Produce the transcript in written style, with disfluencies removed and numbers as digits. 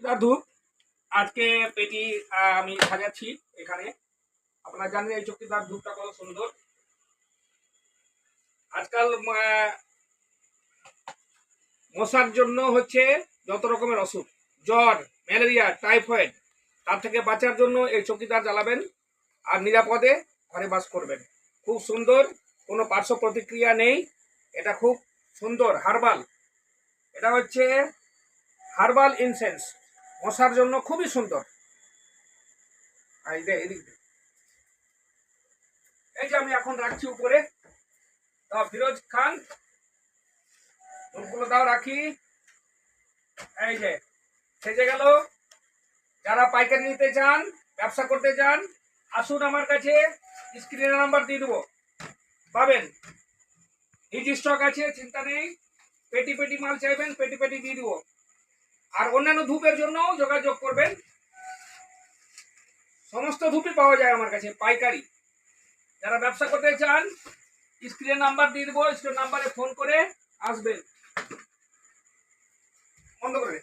চকিদার ধূপ আজকে পেটি আমি সাজাচ্ছি এখানে। আপনারা জানেন এই চকিদার ধূপটা কত সুন্দর। আজকাল মশার জন্য হচ্ছে যত রকমের অসুখ, জ্বর, ম্যালেরিয়া, টাইফয়েড, তার থেকে বাঁচার জন্য এই চকিদার জ্বালাবেন আর নিরাপদে ঘরে বাস করবেন। খুব সুন্দর, কোনো পার্শ্ব প্রতিক্রিয়া নেই। এটা খুব সুন্দর হার্বাল, এটা হচ্ছে হার্বাল ইনসেন্স, মশার জন্য খুবই সুন্দর। এই যে আমি এখন রাখছি উপরে, ফিরোজ খান ধূপগুলো দাও রাখি। এই যে সেজে গেল। যারা পাইকারি নিতে চান, ব্যবসা করতে চান, আসুন আমার কাছে, স্ক্রিনের নাম্বার দিয়ে দেবো, পাবেন। হিট স্টক আছে, চিন্তা নেই। পেটি পেটি মাল চাইবেন, পেটি পেটি দিয়ে দেবো। আর অন্যান্য ধূপের জন্য যোগাযোগ করবেন। সমস্ত ধূপই পাওয়া যায় আমার কাছে পাইকারি। যারা ব্যবসা করতে চান, স্ক্রিনের নাম্বার দিয়ে দেবো, স্ক্রিন নাম্বারে ফোন করে আসবেন। বন্ধ করে